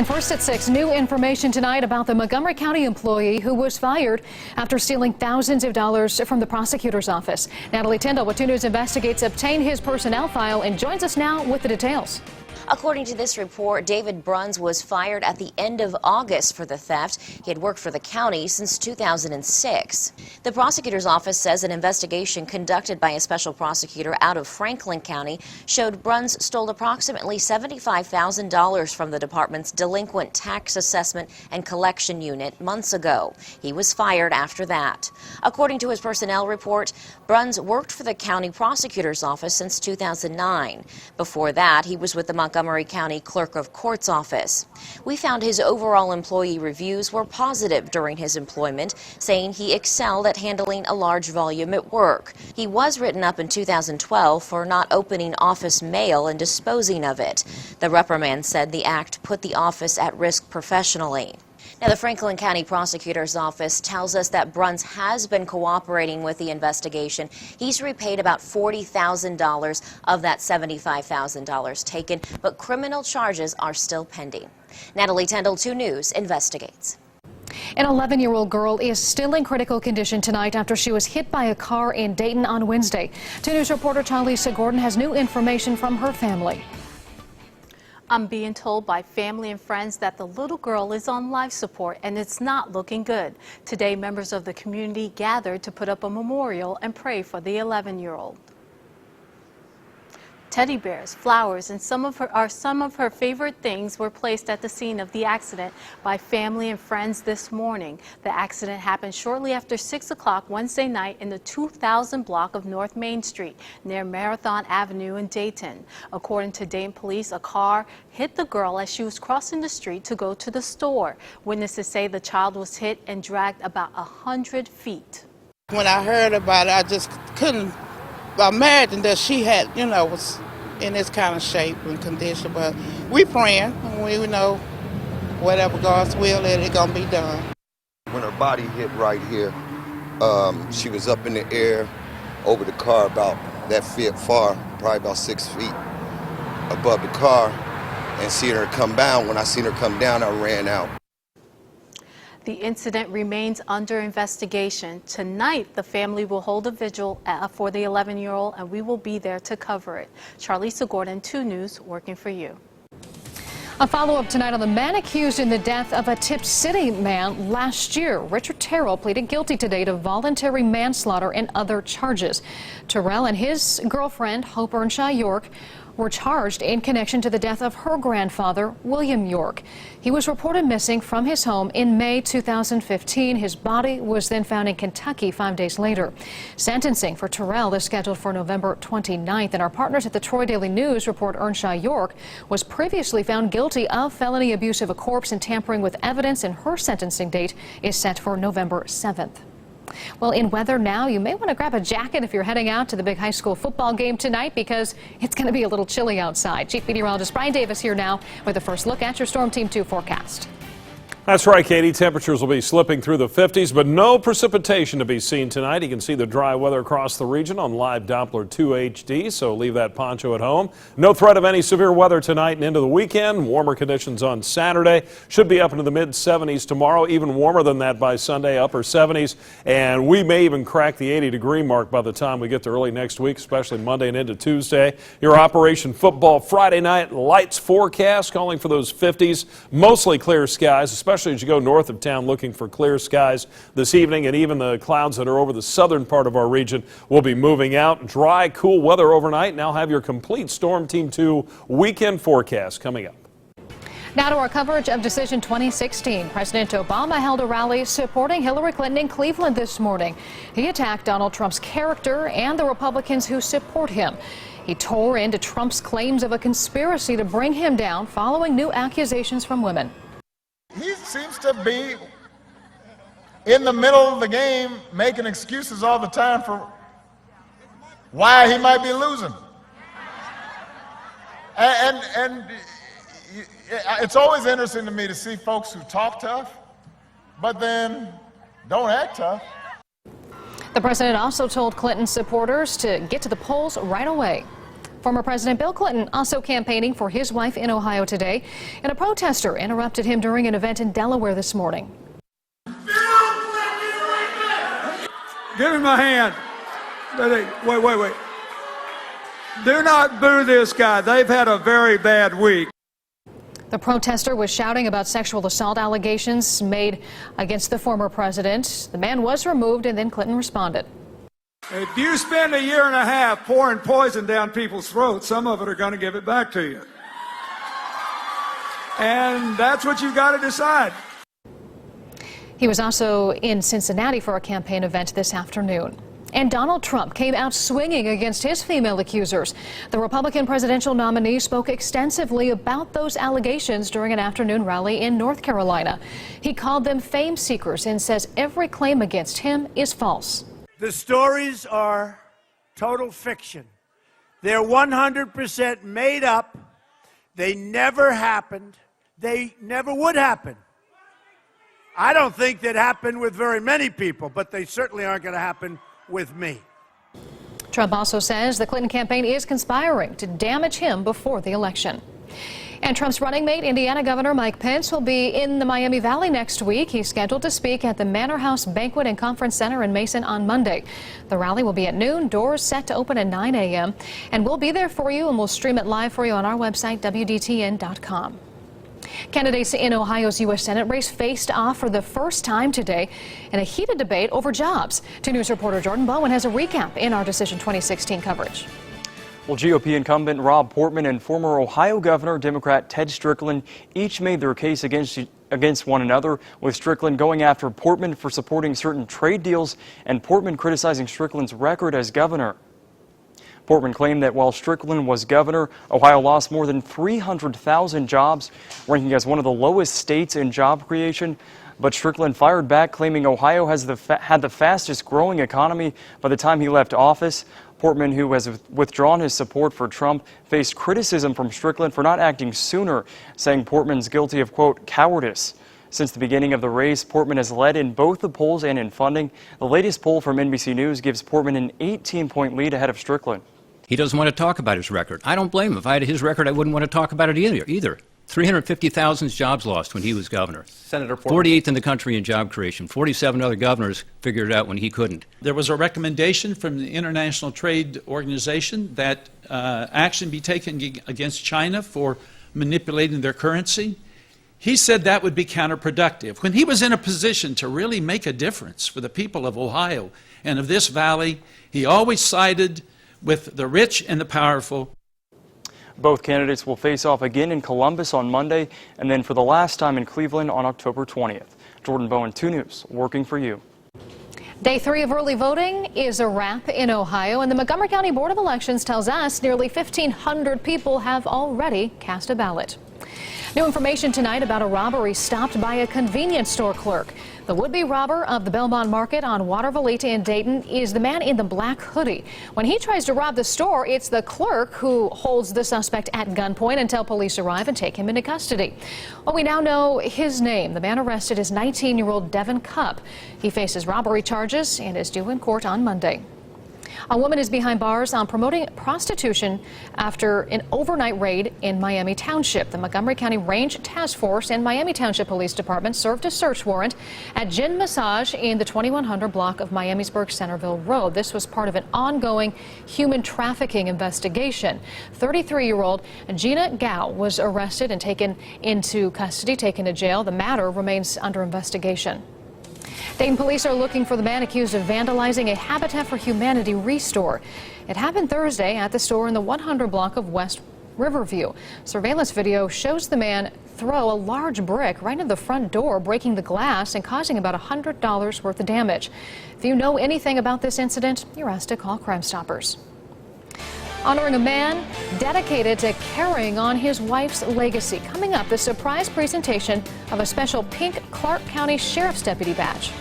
And first at 6, new information tonight about the Montgomery County employee who was fired after stealing thousands of dollars from the prosecutor's office. Natalie Tyndall with 2 News Investigates obtained his personnel file and joins us now with the details. According to this report, David Bruns was fired at the end of August for the theft. He had worked for the county since 2006. The prosecutor's office says an investigation conducted by a special prosecutor out of Franklin County showed Bruns stole approximately $75,000 from the department's delinquent tax assessment and collection unit months ago. He was fired after that. According to his personnel report, Bruns worked for the county prosecutor's office since 2009. Before that, he was with the Montgomery County Clerk of Court's office. We found his overall employee reviews were positive during his employment, saying he excelled at handling a large volume at work. He was written up in 2012 for not opening office mail and disposing of it. The reprimand said the act put the office at risk professionally. Now, the Franklin County Prosecutor's Office tells us that Bruns has been cooperating with the investigation. He's repaid about $40,000 of that $75,000 taken, but criminal charges are still pending. Natalie Tyndall, 2 News Investigates. An 11-year-old girl is still in critical condition tonight after she was hit by a car in Dayton on Wednesday. 2 News reporter Charlisa Gordon has new information from her family. I'm being told by family and friends that the little girl is on life support and it's not looking good. Today, members of the community gathered to put up a memorial and pray for the 11-year-old. Teddy bears, flowers, and some of her favorite things were placed at the scene of the accident by family and friends this morning. The accident happened shortly after 6 o'clock Wednesday night in the 2000 block of North Main Street near Marathon Avenue in Dayton. According to Dayton police, a car hit the girl as she was crossing the street to go to the store. Witnesses say the child was hit and dragged about 100 feet. When I heard about it, I just couldn't imagine that she had, was in this kind of shape and condition. But we praying, and we know whatever God's will is, it's gonna be done. When her body hit right here, she was up in the air over the car about that far, probably about 6 feet above the car, and seeing her come down. When I seen her come down, I ran out. The incident remains under investigation. Tonight, the family will hold a vigil for the 11-year-old, and we will be there to cover it. Charlisa Gordon, 2 News, working for you. A follow-up tonight on the man accused in the death of a Tip City man last year. Richard Terrell pleaded guilty today to voluntary manslaughter and other charges. Terrell and his girlfriend, Hope Earnshaw York, were charged in connection to the death of her grandfather, William York. He was reported missing from his home in May 2015. His body was then found in Kentucky 5 days later. Sentencing for Terrell is scheduled for November 29th, and our partners at the Troy Daily News report Earnshaw York was previously found guilty of felony abuse of a corpse and tampering with evidence, and her sentencing date is set for November 7th. Well, in weather now, you may want to grab a jacket if you're heading out to the big high school football game tonight because it's going to be a little chilly outside. Chief Meteorologist Brian Davis here now with a first look at your Storm Team 2 forecast. That's right, Katie. Temperatures will be slipping through the 50s, but no precipitation to be seen tonight. You can see the dry weather across the region on Live Doppler 2 HD, so leave that poncho at home. No threat of any severe weather tonight and into the weekend. Warmer conditions on Saturday. Should be up into the mid-70s tomorrow, even warmer than that by Sunday, upper 70s. And we may even crack the 80-degree mark by the time we get to early next week, especially Monday and into Tuesday. Your Operation Football Friday night lights forecast calling for those 50s. Mostly clear skies, especially as you go north of town looking for clear skies this evening, and even the clouds that are over the southern part of our region will be moving out. Dry, cool weather overnight. Now have your complete Storm Team 2 weekend forecast coming up. Now to our coverage of Decision 2016. President Obama held a rally supporting Hillary Clinton in Cleveland this morning. He attacked Donald Trump's character and the Republicans who support him. He tore into Trump's claims of a conspiracy to bring him down following new accusations from women. He seems to be in the middle of the game making excuses all the time for why he might be losing. And it's always interesting to me to see folks who talk tough, but then don't act tough. The president also told Clinton supporters to get to the polls right away. Former President Bill Clinton also campaigning for his wife in Ohio today, and a protester interrupted him during an event in Delaware this morning. Give him a hand. Wait. Do not boo this guy. They've had a very bad week. The protester was shouting about sexual assault allegations made against the former president. The man was removed, and then Clinton responded. If you spend a year and a half pouring poison down people's throats, some of it are going to give it back to you. And that's what you've got to decide. He was also in Cincinnati for a campaign event this afternoon. And Donald Trump came out swinging against his female accusers. The Republican presidential nominee spoke extensively about those allegations during an afternoon rally in North Carolina. He called them fame seekers and says every claim against him is false. The stories are total fiction. They're 100% made up. They never happened. They never would happen. I don't think that happened with very many people, but they certainly aren't going to happen with me. Trump also says the Clinton campaign is conspiring to damage him before the election. And Trump's running mate, Indiana Governor Mike Pence, will be in the Miami Valley next week. He's scheduled to speak at the Manor House Banquet and Conference Center in Mason on Monday. The rally will be at noon, doors set to open at 9 a.m. And we'll be there for you, and we'll stream it live for you on our website, WDTN.com. Candidates in Ohio's U.S. Senate race faced off for the first time today in a heated debate over jobs. 2 News reporter Jordan Bowen has a recap in our Decision 2016 coverage. Well, GOP incumbent Rob Portman and former Ohio Governor Democrat Ted Strickland each made their case against one another, with Strickland going after Portman for supporting certain trade deals and Portman criticizing Strickland's record as governor. Portman claimed that while Strickland was governor, Ohio lost more than 300,000 jobs, ranking as one of the lowest states in job creation. But Strickland fired back, claiming Ohio had the fastest growing economy by the time he left office. Portman, who has withdrawn his support for Trump, faced criticism from Strickland for not acting sooner, saying Portman's guilty of, quote, cowardice. Since the beginning of the race, Portman has led in both the polls and in funding. The latest poll from NBC News gives Portman an 18-point lead ahead of Strickland. He doesn't want to talk about his record. I don't blame him. If I had his record, I wouldn't want to talk about it either. 350,000 jobs lost when he was governor. Senator Portman. 48th in the country in job creation. 47 other governors figured it out when he couldn't. There was a recommendation from the International Trade Organization that action be taken against China for manipulating their currency. He said that would be counterproductive. When he was in a position to really make a difference for the people of Ohio and of this valley, he always sided with the rich and the powerful. Both candidates will face off again in Columbus on Monday, and then for the last time in Cleveland on October 20th. Jordan Bowen, 2 News, working for you. Day 3 of early voting is a wrap in Ohio, and the Montgomery County Board of Elections tells us nearly 1,500 people have already cast a ballot. New information tonight about a robbery stopped by a convenience store clerk. The would-be robber of the Belmont Market on Water Volita in Dayton is the man in the black hoodie. When he tries to rob the store, it's the clerk who holds the suspect at gunpoint until police arrive and take him into custody. Well, we now know his name. The man arrested is 19-year-old Devin Cupp. He faces robbery charges and is due in court on Monday. A woman is behind bars on promoting prostitution after an overnight raid in Miami Township. The Montgomery County Range Task Force and Miami Township Police Department served a search warrant at Gin Massage in the 2100 block of Miamisburg Centerville Road. This was part of an ongoing human trafficking investigation. 33-year-old Gina Gao was arrested and taken into custody, taken to jail. The matter remains under investigation. Dayton police are looking for the man accused of vandalizing a Habitat for Humanity restore. It happened Thursday at the store in the 100 block of West Riverview. Surveillance video shows the man throw a large brick right into the front door, breaking the glass and causing about $100 worth of damage. If you know anything about this incident, you're asked to call Crime Stoppers. Honoring a man dedicated to carrying on his wife's legacy. Coming up, the surprise presentation of a special pink Clark County Sheriff's Deputy badge.